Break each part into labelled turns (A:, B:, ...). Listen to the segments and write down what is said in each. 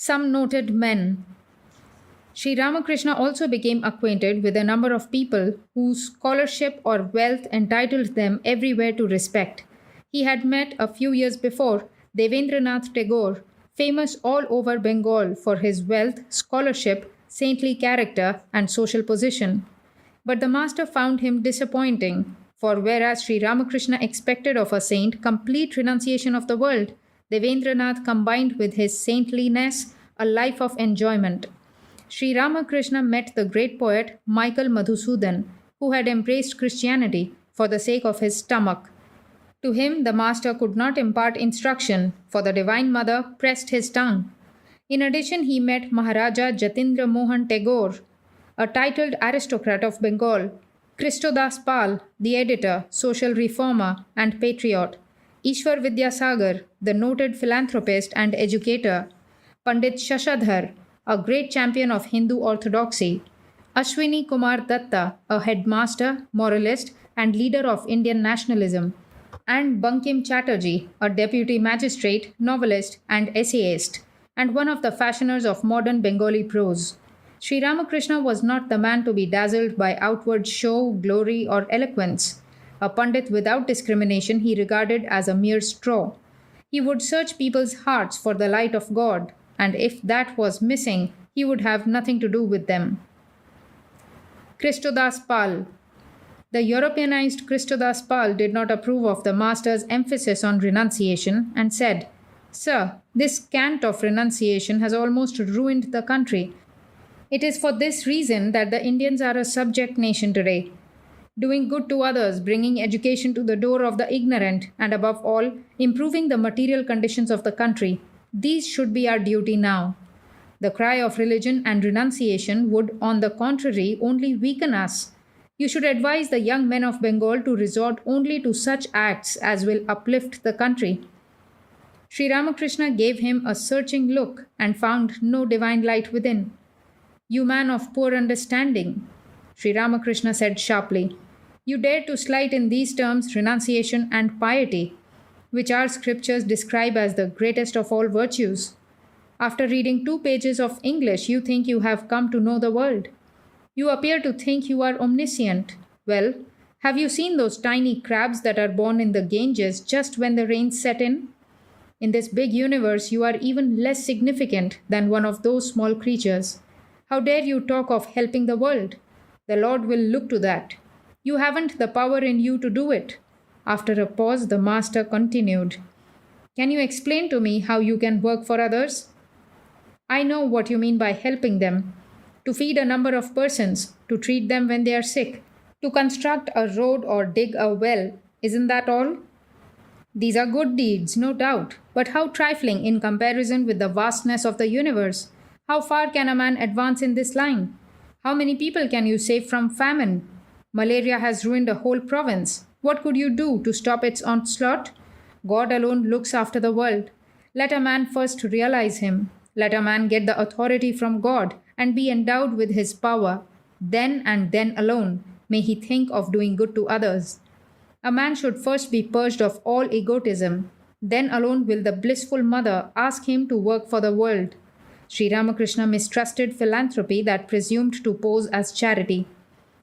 A: Some noted men. Sri Ramakrishna also became acquainted with a number of people whose scholarship or wealth entitled them everywhere to respect. He had met a few years before Devendranath Tagore, famous all over Bengal for his wealth, scholarship, saintly character, and social position. But the master found him disappointing, for whereas Sri Ramakrishna expected of a saint complete renunciation of the world, Devendranath combined with his saintliness a life of enjoyment. Sri Ramakrishna met the great poet Michael Madhusudan, who had embraced Christianity for the sake of his stomach. To him, the master could not impart instruction, for the Divine Mother pressed his tongue. In addition, he met Maharaja Jatindra Mohan Tagore, a titled aristocrat of Bengal, Christodas Pal, the editor, social reformer, and patriot, Ishwar Vidyasagar, the noted philanthropist and educator, Pandit Shashadhar, a great champion of Hindu orthodoxy, Ashwini Kumar Datta, a headmaster, moralist, and leader of Indian nationalism, and Bankim Chatterjee, a deputy magistrate, novelist, and essayist, and one of the fashioners of modern Bengali prose. Sri Ramakrishna was not the man to be dazzled by outward show, glory, or eloquence. A Pandit without discrimination he regarded as a mere straw. He would search people's hearts for the light of God, and if that was missing, he would have nothing to do with them. Christodas Pal. The Europeanized Christodas Pal did not approve of the master's emphasis on renunciation and said, "Sir, this cant of renunciation has almost ruined the country. It is for this reason that the Indians are a subject nation today. Doing good to others, bringing education to the door of the ignorant, and above all, improving the material conditions of the country. These should be our duty now. The cry of religion and renunciation would, on the contrary, only weaken us. You should advise the young men of Bengal to resort only to such acts as will uplift the country." Sri Ramakrishna gave him a searching look and found no divine light within. "You man of poor understanding," Sri Ramakrishna said sharply, "you dare to slight in these terms renunciation and piety, which our scriptures describe as the greatest of all virtues. After reading 2 pages of English, you think you have come to know the world. You appear to think you are omniscient. Well, have you seen those tiny crabs that are born in the Ganges just when the rains set in? In this big universe, you are even less significant than one of those small creatures. How dare you talk of helping the world? The Lord will look to that. You haven't the power in you to do it." After a pause, the master continued, "Can you explain to me how you can work for others? I know what you mean by helping them. To feed a number of persons, to treat them when they are sick, to construct a road or dig a well, isn't that all? These are good deeds, no doubt, but how trifling in comparison with the vastness of the universe. How far can a man advance in this line? How many people can you save from famine? Malaria has ruined a whole province. What could you do to stop its onslaught? God alone looks after the world. Let a man first realize him. Let a man get the authority from God and be endowed with his power. Then and then alone may he think of doing good to others. A man should first be purged of all egotism. Then alone will the blissful mother ask him to work for the world." Sri Ramakrishna mistrusted philanthropy that presumed to pose as charity.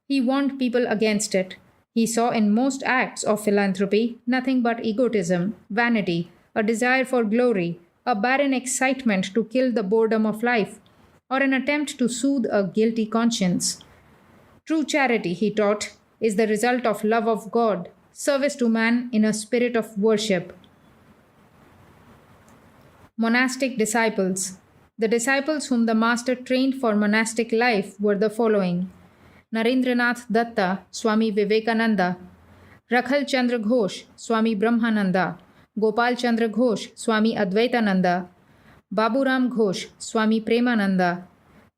A: He warned people against it. He saw in most acts of philanthropy nothing but egotism, vanity, a desire for glory, a barren excitement to kill the boredom of life, or an attempt to soothe a guilty conscience. True charity, he taught, is the result of love of God, service to man in a spirit of worship. Monastic disciples. The disciples whom the master trained for monastic life were the following: Narendranath Datta, Swami Vivekananda; Rakhal Chandra Ghosh, Swami Brahmananda; Gopal Chandra Ghosh, Swami Advaitananda; Baburam Ghosh, Swami Premananda;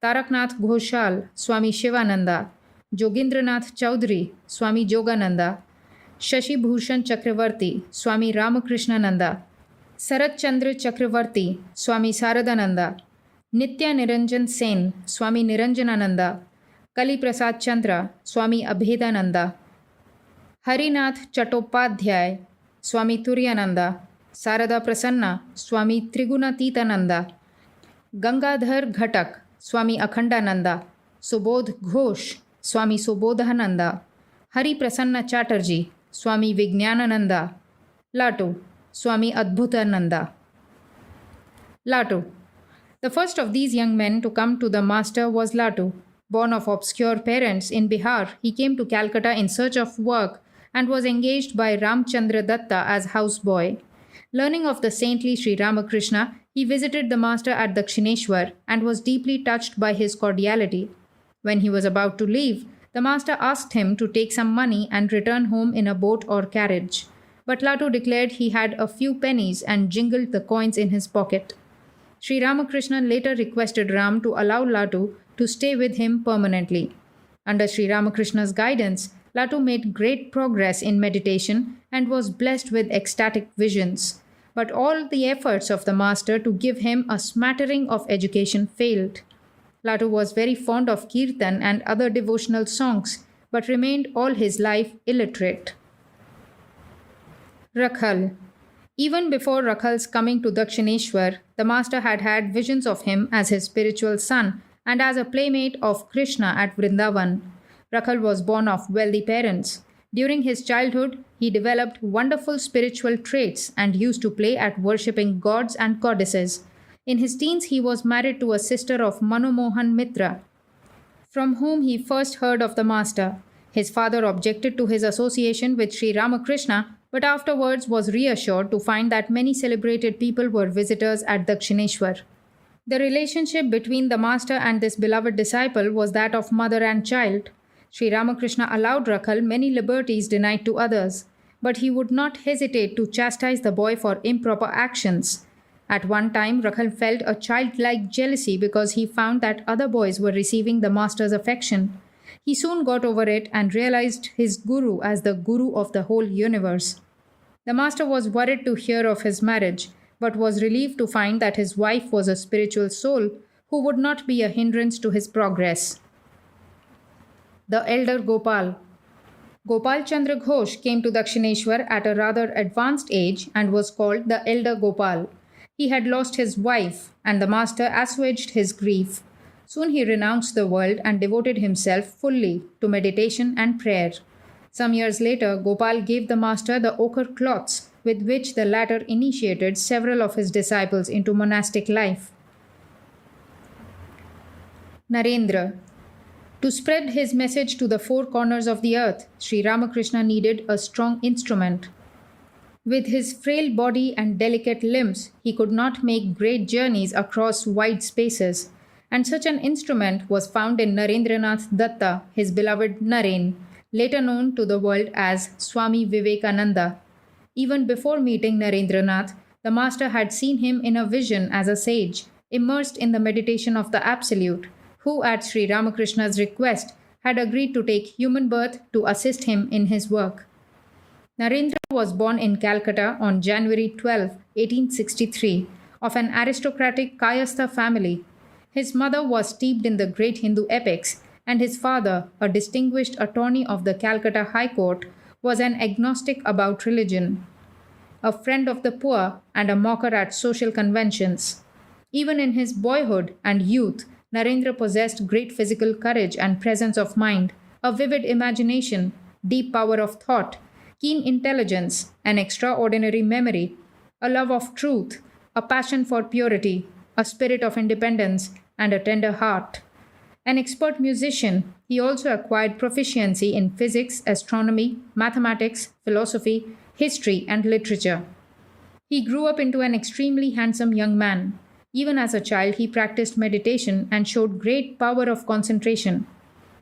A: Taraknath Ghoshal, Swami Shivananda; Jogindranath Chaudhary, Swami Jogananda; Shashi Bhushan Chakravarti, Swami Ramakrishnananda; Sarat Chandra Chakravarti, Swami Saradananda; Nitya Niranjan Sen, Swami Niranjanananda; Kali Prasad Chandra, Swami Abhedananda; Harinath Chattopadhyay, Swami Turyananda; Sarada Prasanna, Swami Trigunatītananda; Gangadhar Ghatak, Swami Akhandananda, Subodh Ghosh, Swami Subodhananda, Hari Prasanna Chatterjee, Swami Vijnanananda, Latu, Swami Adbhutananda. Latu. The first of these young men to come to the master was Latu. Born of obscure parents in Bihar, he came to Calcutta in search of work and was engaged by Ramchandra Datta as houseboy. Learning of the saintly Sri Ramakrishna, he visited the master at Dakshineshwar and was deeply touched by his cordiality. When he was about to leave, the master asked him to take some money and return home in a boat or carriage. But Latu declared he had a few pennies and jingled the coins in his pocket. Sri Ramakrishna later requested Ram to allow Latu to stay with him permanently. Under Sri Ramakrishna's guidance, Latu made great progress in meditation and was blessed with ecstatic visions. But all the efforts of the master to give him a smattering of education failed. Latu was very fond of kirtan and other devotional songs, but remained all his life illiterate. Rakhal. Even before Rakhal's coming to Dakshineshwar, the master had had visions of him as his spiritual son and as a playmate of Krishna at Vrindavan. Rakhal was born of wealthy parents. During his childhood, he developed wonderful spiritual traits and used to play at worshipping gods and goddesses. In his teens, he was married to a sister of Manu Mohan Mitra, from whom he first heard of the master. His father objected to his association with Sri Ramakrishna, but afterwards was reassured to find that many celebrated people were visitors at Dakshineshwar. The relationship between the master and this beloved disciple was that of mother and child. Sri Ramakrishna allowed Rakhal many liberties denied to others, but he would not hesitate to chastise the boy for improper actions. At one time, Rakhal felt a childlike jealousy because he found that other boys were receiving the master's affection. He soon got over it and realized his guru as the guru of the whole universe. The master was worried to hear of his marriage, but was relieved to find that his wife was a spiritual soul who would not be a hindrance to his progress. The elder Gopal. Gopal Chandra Ghosh came to Dakshineshwar at a rather advanced age and was called the elder Gopal. He had lost his wife, and the master assuaged his grief. Soon he renounced the world and devoted himself fully to meditation and prayer. Some years later, Gopal gave the master the ochre cloths with which the latter initiated several of his disciples into monastic life. Narendra. To spread his message to the four corners of the earth, Sri Ramakrishna needed a strong instrument. With his frail body and delicate limbs, he could not make great journeys across wide spaces, and such an instrument was found in Narendranath Datta, his beloved Naren, later known to the world as Swami Vivekananda. Even before meeting Narendranath, the master had seen him in a vision as a sage, immersed in the meditation of the Absolute, who at Sri Ramakrishna's request had agreed to take human birth to assist him in his work. Narendra was born in Calcutta on January 12, 1863, of an aristocratic Kayastha family. His mother was steeped in the great Hindu epics, and his father, a distinguished attorney of the Calcutta High Court, was an agnostic about religion, a friend of the poor, and a mocker at social conventions. Even in his boyhood and youth, Narendra possessed great physical courage and presence of mind, a vivid imagination, deep power of thought, keen intelligence, an extraordinary memory, a love of truth, a passion for purity, a spirit of independence, and a tender heart. An expert musician, he also acquired proficiency in physics, astronomy, mathematics, philosophy, history, and literature. He grew up into an extremely handsome young man. Even as a child, he practiced meditation and showed great power of concentration.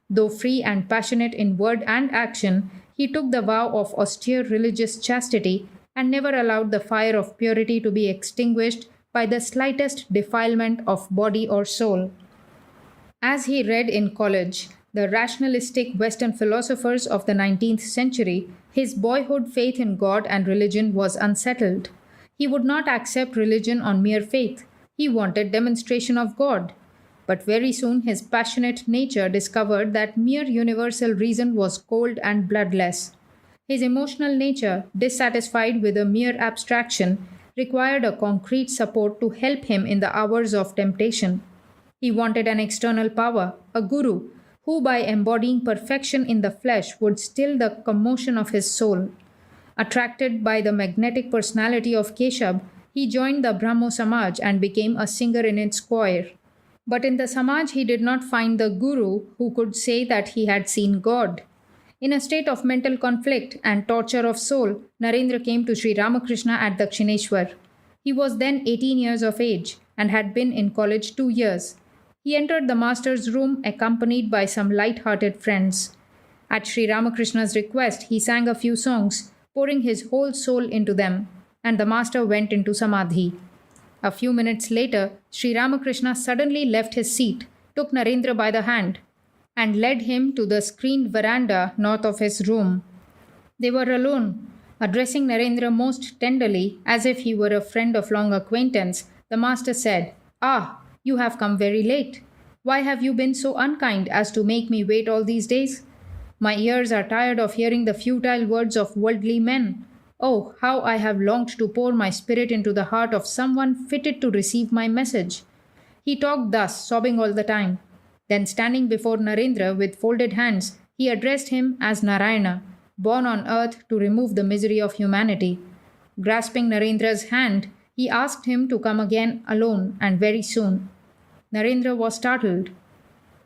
A: Though free and passionate in word and action, he took the vow of austere religious chastity and never allowed the fire of purity to be extinguished by the slightest defilement of body or soul. As he read in college the rationalistic Western philosophers of the 19th century, his boyhood faith in God and religion was unsettled. He would not accept religion on mere faith. He wanted demonstration of God. But very soon his passionate nature discovered that mere universal reason was cold and bloodless. His emotional nature, dissatisfied with a mere abstraction, required a concrete support to help him in the hours of temptation. He wanted an external power, a guru, who by embodying perfection in the flesh would still the commotion of his soul. Attracted by the magnetic personality of Keshab, he joined the Brahmo Samaj and became a singer in its choir. But in the Samaj, he did not find the guru who could say that he had seen God. In a state of mental conflict and torture of soul, Narendra came to Sri Ramakrishna at Dakshineshwar. He was then 18 years of age and had been in college 2 years. He entered the master's room accompanied by some light-hearted friends. At Sri Ramakrishna's request, he sang a few songs, pouring his whole soul into them, and the master went into samadhi. A few minutes later, Sri Ramakrishna suddenly left his seat, took Narendra by the hand, and led him to the screened veranda north of his room. They were alone. Addressing Narendra most tenderly, as if he were a friend of long acquaintance, the master said, "Ah, you have come very late. Why have you been so unkind as to make me wait all these days? My ears are tired of hearing the futile words of worldly men. Oh, how I have longed to pour my spirit into the heart of someone fitted to receive my message." He talked thus, sobbing all the time. Then, standing before Narendra with folded hands, he addressed him as Narayana, born on earth to remove the misery of humanity. Grasping Narendra's hand, he asked him to come again alone and very soon. Narendra was startled.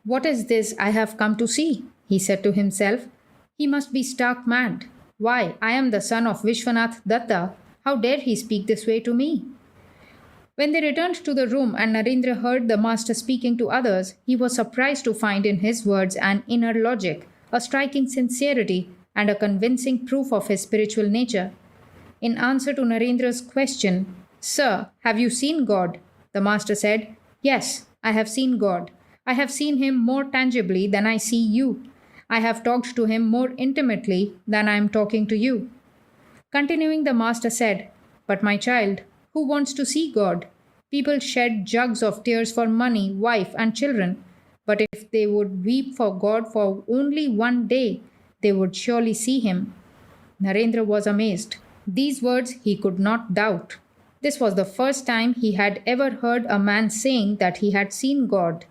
A: "What is this I have come to see?" he said to himself. "He must be stark mad. Why, I am the son of Vishwanath Datta. How dare he speak this way to me?" When they returned to the room and Narendra heard the master speaking to others, he was surprised to find in his words an inner logic, a striking sincerity, and a convincing proof of his spiritual nature. In answer to Narendra's question, "Sir, have you seen God?" the master said, "Yes, I have seen God. I have seen him more tangibly than I see you. I have talked to him more intimately than I am talking to you." Continuing, the master said, "But my child, who wants to see God? People shed jugs of tears for money, wife, and children. But if they would weep for God for only one day, they would surely see him." Narendra was amazed. These words he could not doubt. This was the first time he had ever heard a man saying that he had seen God.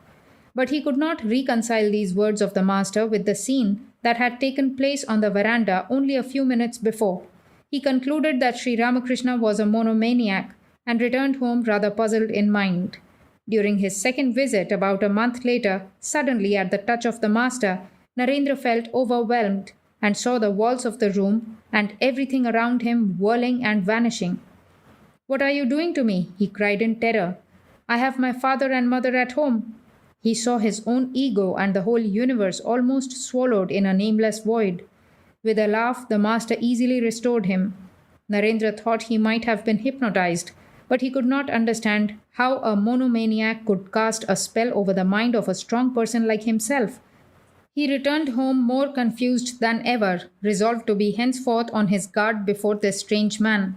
A: But he could not reconcile these words of the master with the scene that had taken place on the veranda only a few minutes before. He concluded that Sri Ramakrishna was a monomaniac and returned home rather puzzled in mind. During his second visit, about a month later, suddenly at the touch of the master, Narendra felt overwhelmed and saw the walls of the room and everything around him whirling and vanishing. "What are you doing to me?" he cried in terror. "I have my father and mother at home." He saw his own ego and the whole universe almost swallowed in a nameless void. With a laugh, the master easily restored him. Narendra thought he might have been hypnotized, but he could not understand how a monomaniac could cast a spell over the mind of a strong person like himself. He returned home more confused than ever, resolved to be henceforth on his guard before this strange man.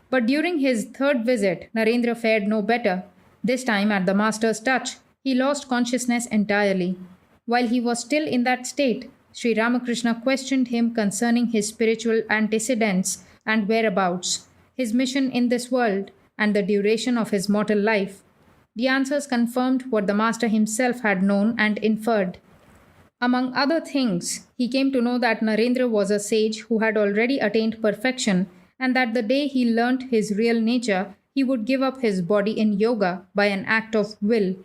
A: But during his third visit, Narendra fared no better. This time, at the master's touch, he lost consciousness entirely. While he was still in that state, Sri Ramakrishna questioned him concerning his spiritual antecedents and whereabouts, his mission in this world, and the duration of his mortal life. The answers confirmed what the master himself had known and inferred. Among other things, he came to know that Narendra was a sage who had already attained perfection, and that the day he learnt his real nature, he would give up his body in yoga by an act of will.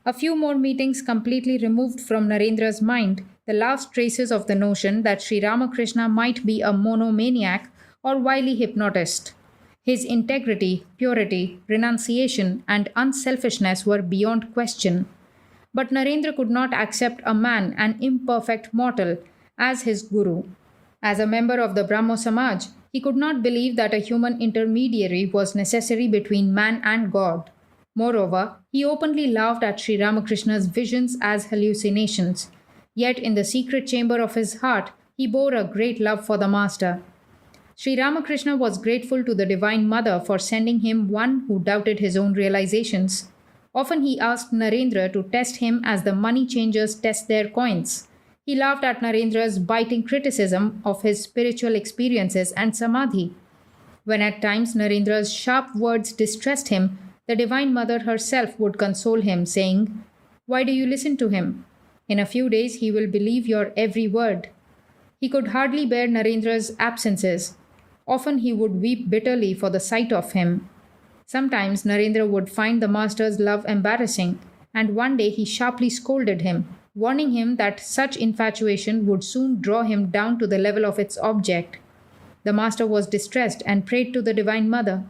A: A few more meetings completely removed from Narendra's mind the last traces of the notion that Sri Ramakrishna might be a monomaniac or wily hypnotist. His integrity, purity, renunciation, and unselfishness were beyond question. But Narendra could not accept a man, an imperfect mortal, as his guru. As a member of the Brahmo Samaj, he could not believe that a human intermediary was necessary between man and God. Moreover, he openly laughed at Sri Ramakrishna's visions as hallucinations. Yet in the secret chamber of his heart, he bore a great love for the master. Sri Ramakrishna was grateful to the Divine Mother for sending him one who doubted his own realizations. Often he asked Narendra to test him as the money changers test their coins. He laughed at Narendra's biting criticism of his spiritual experiences and samadhi. When at times Narendra's sharp words distressed him, the Divine Mother herself would console him, saying, "Why do you listen to him? In a few days he will believe your every word." He could hardly bear Narendra's absences. Often he would weep bitterly for the sight of him. Sometimes Narendra would find the master's love embarrassing, and one day he sharply scolded him, warning him that such infatuation would soon draw him down to the level of its object. The master was distressed and prayed to the Divine Mother.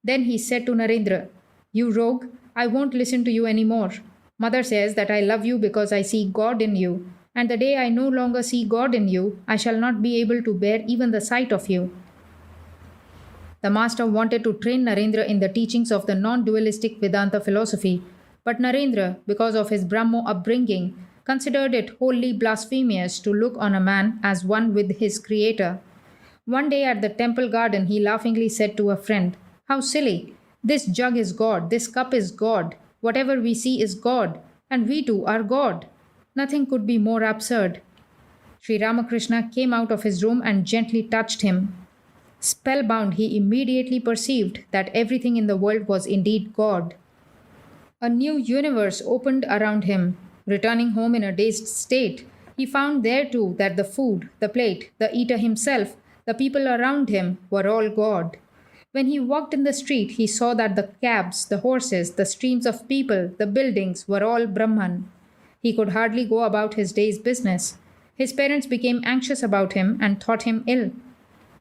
A: Then he said to Narendra, "You rogue, I won't listen to you any more. Mother says that I love you because I see God in you, and the day I no longer see God in you, I shall not be able to bear even the sight of you." The master wanted to train Narendra in the teachings of the non-dualistic Vedanta philosophy, but Narendra, because of his Brahmo upbringing, considered it wholly blasphemous to look on a man as one with his creator. One day at the temple garden, he laughingly said to a friend, "How silly! This jug is God, this cup is God, whatever we see is God, and we too are God. Nothing could be more absurd." Sri Ramakrishna came out of his room and gently touched him. Spellbound, he immediately perceived that everything in the world was indeed God. A new universe opened around him. Returning home in a dazed state, he found there too that the food, the plate, the eater himself, the people around him were all God. When he walked in the street, he saw that the cabs, the horses, the streams of people, the buildings were all Brahman. He could hardly go about his day's business. His parents became anxious about him and thought him ill.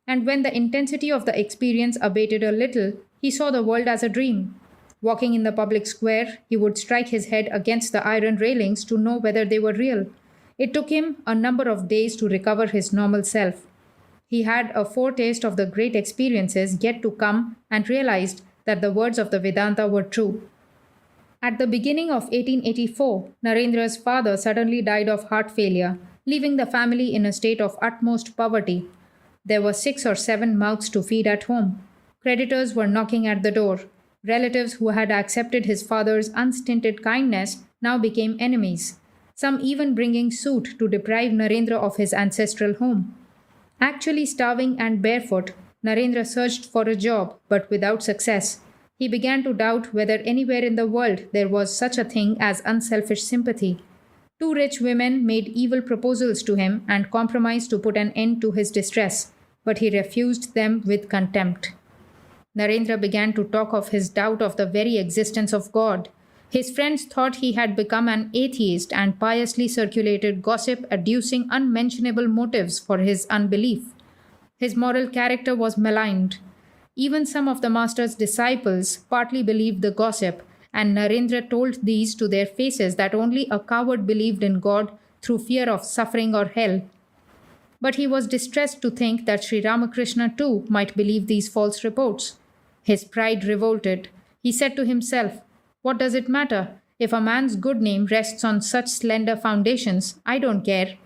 A: And when the intensity of the experience abated a little, he saw the world as a dream. Walking in the public square, he would strike his head against the iron railings to know whether they were real. It took him a number of days to recover his normal self. He had a foretaste of the great experiences yet to come and realized that the words of the Vedanta were true. At the beginning of 1884, Narendra's father suddenly died of heart failure, leaving the family in a state of utmost poverty. There were 6 or 7 mouths to feed at home. Creditors were knocking at the door. Relatives who had accepted his father's unstinted kindness now became enemies, some even bringing suit to deprive Narendra of his ancestral home. Actually starving and barefoot, Narendra searched for a job, but without success. He began to doubt whether anywhere in the world there was such a thing as unselfish sympathy. 2 rich women made evil proposals to him and compromised to put an end to his distress, but he refused them with contempt. Narendra began to talk of his doubt of the very existence of God. His friends thought he had become an atheist and piously circulated gossip adducing unmentionable motives for his unbelief. His moral character was maligned. Even some of the master's disciples partly believed the gossip, and Narendra told these to their faces that only a coward believed in God through fear of suffering or hell. But he was distressed to think that Sri Ramakrishna too might believe these false reports. His pride revolted. He said to himself, "What does it matter? If a man's good name rests on such slender foundations, I don't care."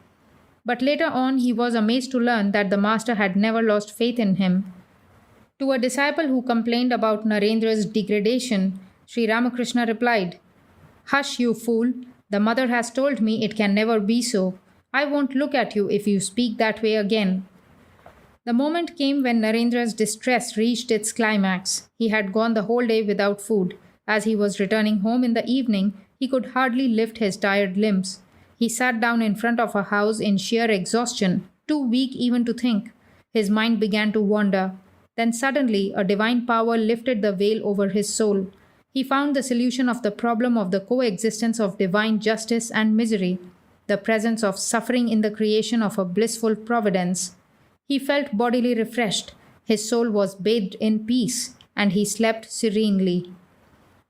A: But later on, he was amazed to learn that the master had never lost faith in him. To a disciple who complained about Narendra's degradation, Sri Ramakrishna replied, "Hush, you fool. The mother has told me it can never be so. I won't look at you if you speak that way again." The moment came when Narendra's distress reached its climax. He had gone the whole day without food. As he was returning home in the evening, he could hardly lift his tired limbs. He sat down in front of a house in sheer exhaustion, too weak even to think. His mind began to wander. Then suddenly, a divine power lifted the veil over his soul. He found the solution of the problem of the coexistence of divine justice and misery, the presence of suffering in the creation of a blissful providence. He felt bodily refreshed, his soul was bathed in peace, and he slept serenely.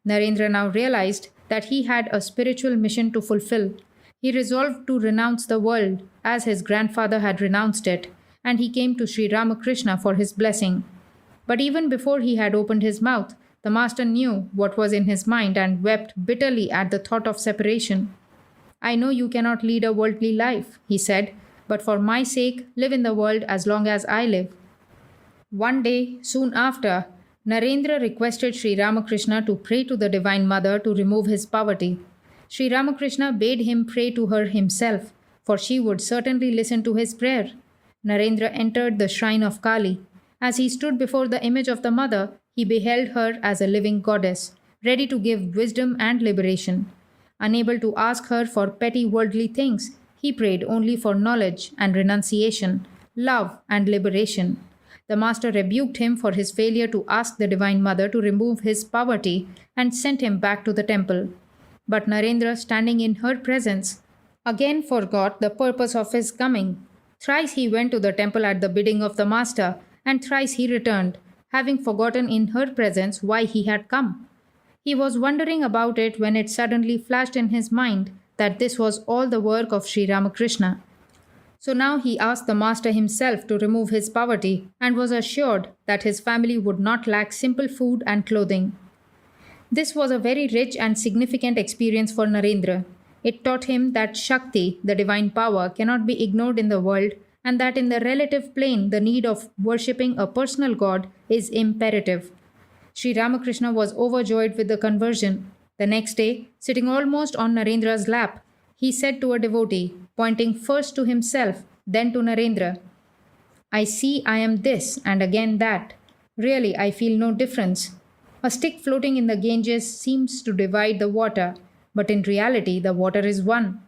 A: Narendra now realized that he had a spiritual mission to fulfill. He resolved to renounce the world, as his grandfather had renounced it, and he came to Sri Ramakrishna for his blessing. But even before he had opened his mouth, the master knew what was in his mind and wept bitterly at the thought of separation. "I know you cannot lead a worldly life," he said, "but for my sake, live in the world as long as I live." One day, soon after, Narendra requested Sri Ramakrishna to pray to the Divine Mother to remove his poverty. Sri Ramakrishna bade him pray to her himself, for she would certainly listen to his prayer. Narendra entered the shrine of Kali. As he stood before the image of the mother, he beheld her as a living goddess, ready to give wisdom and liberation. Unable to ask her for petty worldly things, he prayed only for knowledge and renunciation, love and liberation. The master rebuked him for his failure to ask the Divine Mother to remove his poverty and sent him back to the temple. But Narendra, standing in her presence, again forgot the purpose of his coming. Thrice he went to the temple at the bidding of the master, and thrice he returned, having forgotten in her presence why he had come. He was wondering about it when it suddenly flashed in his mind that this was all the work of Sri Ramakrishna. So now he asked the master himself to remove his poverty and was assured that his family would not lack simple food and clothing. This was a very rich and significant experience for Narendra. It taught him that Shakti, the divine power, cannot be ignored in the world, and that in the relative plane the need of worshipping a personal God is imperative. Sri Ramakrishna was overjoyed with the conversion. The next day, sitting almost on Narendra's lap, he said to a devotee, pointing first to himself, then to Narendra, "I see I am this and again that. Really, I feel no difference. A stick floating in the Ganges seems to divide the water, but in reality, the water is one.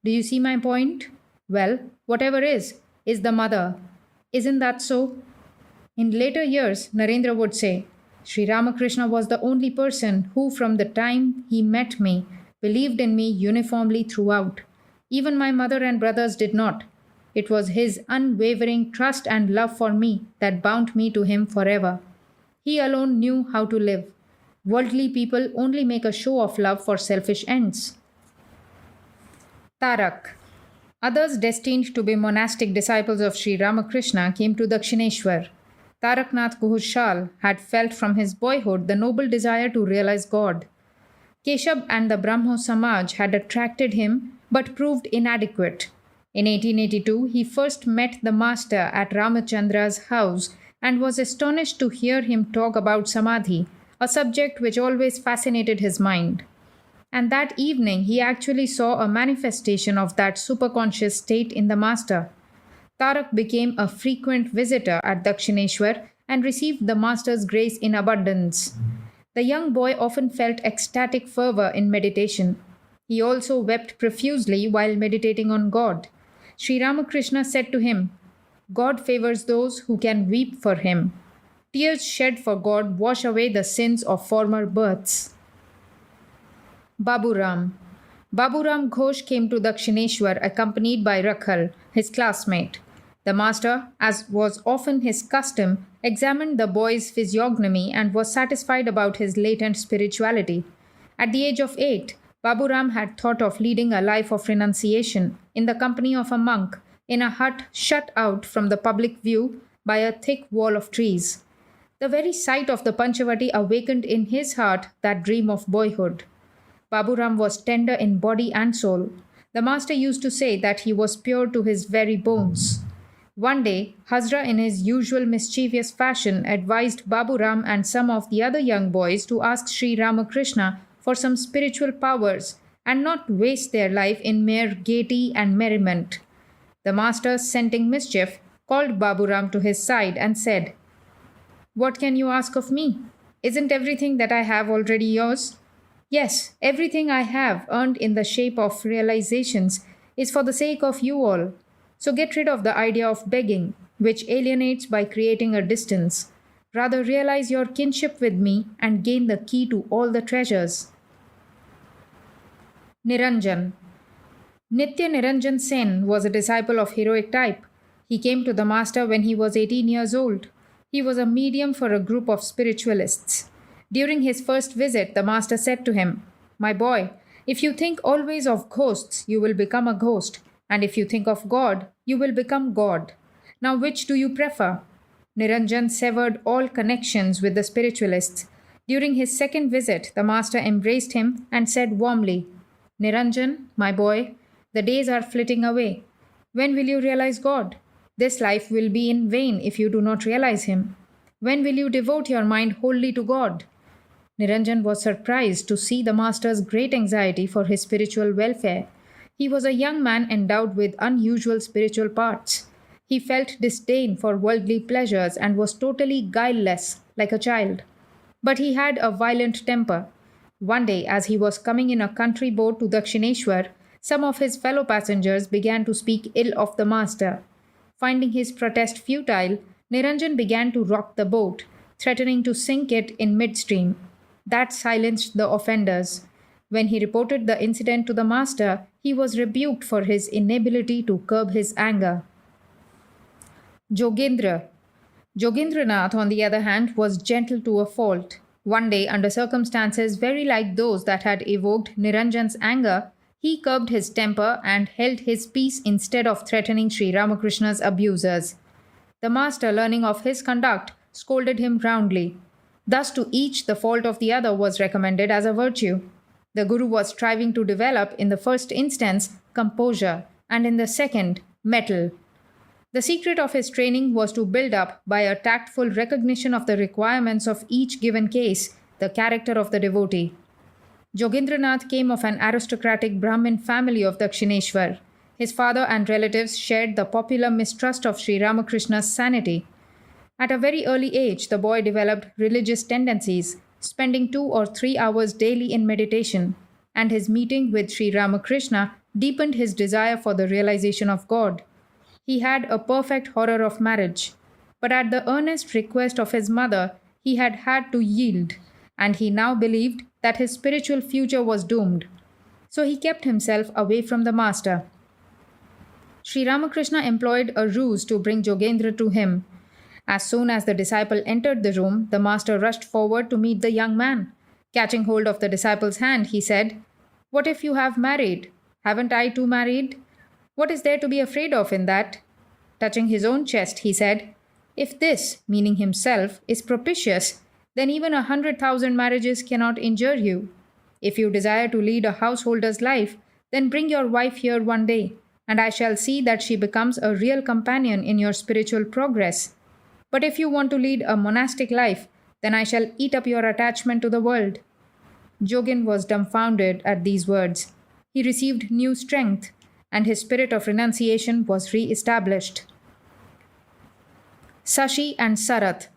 A: Do you see my point? Well, whatever is the mother. Isn't that so?" In later years, Narendra would say, "Sri Ramakrishna was the only person who, from the time he met me, believed in me uniformly throughout. Even my mother and brothers did not. It was his unwavering trust and love for me that bound me to him forever. He alone knew how to live. Worldly people only make a show of love for selfish ends." Tarak. Others destined to be monastic disciples of Sri Ramakrishna came to Dakshineshwar. Taraknath Ghoshal had felt from his boyhood the noble desire to realize God. Keshab and the Brahmo Samaj had attracted him but proved inadequate. In 1882, he first met the master at Ramachandra's house and was astonished to hear him talk about Samadhi, a subject which always fascinated his mind. And that evening, he actually saw a manifestation of that superconscious state in the master. Tarak became a frequent visitor at Dakshineshwar and received the master's grace in abundance. The young boy often felt ecstatic fervor in meditation. He also wept profusely while meditating on God. Sri Ramakrishna said to him, "God favors those who can weep for him. Tears shed for God wash away the sins of former births." Babu Ram. Babu Ram Ghosh came to Dakshineshwar accompanied by Rakhal, his classmate. The master, as was often his custom, examined the boy's physiognomy and was satisfied about his latent spirituality. At the age of 8, Babu Ram had thought of leading a life of renunciation in the company of a monk in a hut shut out from the public view by a thick wall of trees. The very sight of the Panchavati awakened in his heart that dream of boyhood. Babu Ram was tender in body and soul. The master used to say that he was pure to his very bones. One day, Hazra, in his usual mischievous fashion, advised Babu Ram and some of the other young boys to ask Sri Ramakrishna for some spiritual powers and not waste their life in mere gaiety and merriment. The master, scenting mischief, called Babu Ram to his side and said, "What can you ask of me? Isn't everything that I have already yours? Yes, everything I have earned in the shape of realizations is for the sake of you all. So get rid of the idea of begging, which alienates by creating a distance. Rather realize your kinship with me and gain the key to all the treasures." Niranjan. Nitya Niranjan Sen was a disciple of heroic type. He came to the master when he was 18 years old. He was a medium for a group of spiritualists. During his first visit, the master said to him, "My boy, if you think always of ghosts, you will become a ghost. And if you think of God, you will become God. Now, which do you prefer?" Niranjan severed all connections with the spiritualists. During his second visit, the master embraced him and said warmly, "Niranjan, my boy, the days are flitting away. When will you realize God? This life will be in vain if you do not realize Him. When will you devote your mind wholly to God?" Niranjan was surprised to see the master's great anxiety for his spiritual welfare. He was a young man endowed with unusual spiritual parts. He felt disdain for worldly pleasures and was totally guileless, like a child. But he had a violent temper. One day, as he was coming in a country boat to Dakshineshwar, some of his fellow passengers began to speak ill of the master. Finding his protest futile, Niranjan began to rock the boat, threatening to sink it in midstream. That silenced the offenders. When he reported the incident to the master, he was rebuked for his inability to curb his anger. Jogendra. Jogendranath, on the other hand, was gentle to a fault. One day, under circumstances very like those that had evoked Niranjan's anger, he curbed his temper and held his peace instead of threatening Sri Ramakrishna's abusers. The master, learning of his conduct, scolded him roundly. Thus, to each the fault of the other was recommended as a virtue. The Guru was striving to develop, in the first instance, composure, and in the second, mettle. The secret of his training was to build up, by a tactful recognition of the requirements of each given case, the character of the devotee. Jogendranath came of an aristocratic Brahmin family of Dakshineshwar. His father and relatives shared the popular mistrust of Sri Ramakrishna's sanity. At a very early age, the boy developed religious tendencies, spending 2 or 3 hours daily in meditation, and his meeting with Sri Ramakrishna deepened his desire for the realization of God. He had a perfect horror of marriage, but at the earnest request of his mother, he had to yield, and he now believed that his spiritual future was doomed. So he kept himself away from the master. Sri Ramakrishna employed a ruse to bring Jogendra to him. As soon as the disciple entered the room, the master rushed forward to meet the young man. Catching hold of the disciple's hand, he said, "What if you have married? Haven't I too married? What is there to be afraid of in that?" Touching his own chest, he said, "If this," meaning himself, "is propitious, then even 100,000 marriages cannot injure you. If you desire to lead a householder's life, then bring your wife here one day, and I shall see that she becomes a real companion in your spiritual progress. But if you want to lead a monastic life, then I shall eat up your attachment to the world." Jogin was dumbfounded at these words. He received new strength, and his spirit of renunciation was re-established. Sashi and Sarath.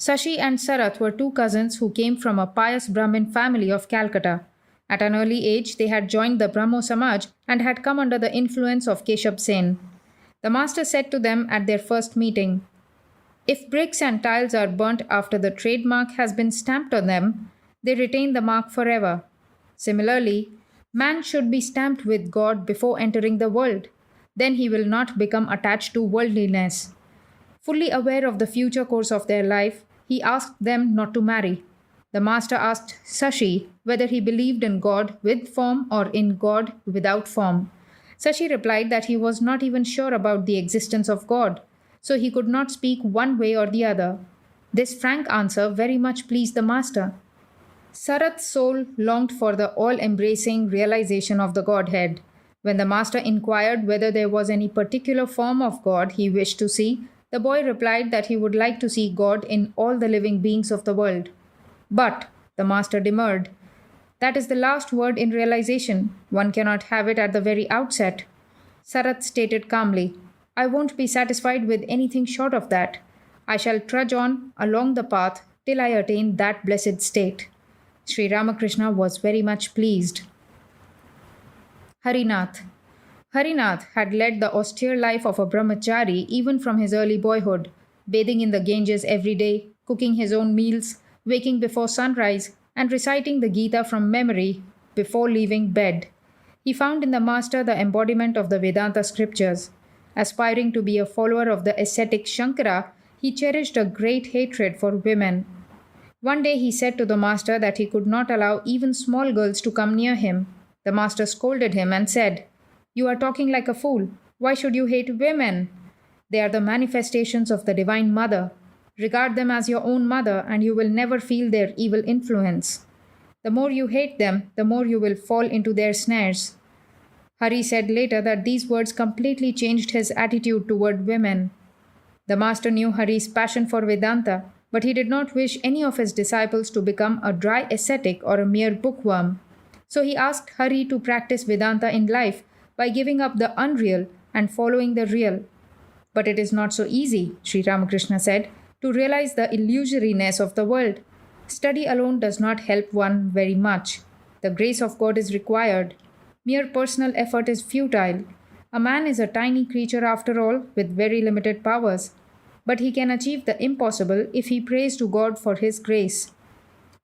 A: Sashi and Sarath were two cousins who came from a pious Brahmin family of Calcutta. At an early age, they had joined the Brahmo Samaj and had come under the influence of Keshab Sen. The master said to them at their first meeting, "If bricks and tiles are burnt after the trademark has been stamped on them, they retain the mark forever. Similarly, man should be stamped with God before entering the world. Then he will not become attached to worldliness." Fully aware of the future course of their life, he asked them not to marry. The master asked Sashi whether he believed in God with form or in God without form. Sashi replied that he was not even sure about the existence of God, so he could not speak one way or the other. This frank answer very much pleased the master. Sarath's soul longed for the all-embracing realization of the Godhead. When the master inquired whether there was any particular form of God he wished to see, the boy replied that he would like to see God in all the living beings of the world. "But," the master demurred, "that is the last word in realization. One cannot have it at the very outset." Sarath stated calmly, "I won't be satisfied with anything short of that. I shall trudge on along the path till I attain that blessed state." Sri Ramakrishna was very much pleased. Harinath. Harinath had led the austere life of a brahmachari even from his early boyhood, bathing in the Ganges every day, cooking his own meals, waking before sunrise, and reciting the Gita from memory before leaving bed. He found in the master the embodiment of the Vedanta scriptures. Aspiring to be a follower of the ascetic Shankara, he cherished a great hatred for women. One day he said to the master that he could not allow even small girls to come near him. The master scolded him and said, "You are talking like a fool. Why should you hate women? They are the manifestations of the Divine Mother. Regard them as your own mother, and you will never feel their evil influence. The more you hate them, the more you will fall into their snares." Hari said later that these words completely changed his attitude toward women. The master knew Hari's passion for Vedanta, but he did not wish any of his disciples to become a dry ascetic or a mere bookworm. So he asked Hari to practice Vedanta in life by giving up the unreal and following the real. But it is not so easy, Sri Ramakrishna said, to realize the illusoriness of the world. Study alone does not help one very much. The grace of God is required. Mere personal effort is futile. A man is a tiny creature after all, with very limited powers. But he can achieve the impossible if he prays to God for his grace.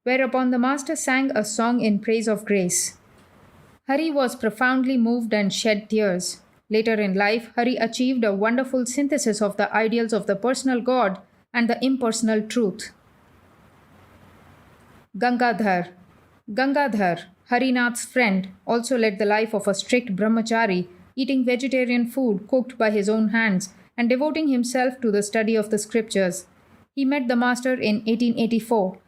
A: Whereupon the Master sang a song in praise of grace. Hari was profoundly moved and shed tears. Later in life, Hari achieved a wonderful synthesis of the ideals of the personal God and the impersonal truth. Gangadhar. Gangadhar, Harinath's friend, also led the life of a strict brahmachari, eating vegetarian food cooked by his own hands and devoting himself to the study of the scriptures. He met the Master in 1884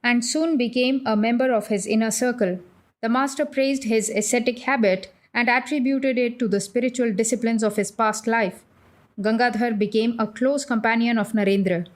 A: and soon became a member of his inner circle. The Master praised his ascetic habit and attributed it to the spiritual disciplines of his past life. Gangadhar became a close companion of Narendra.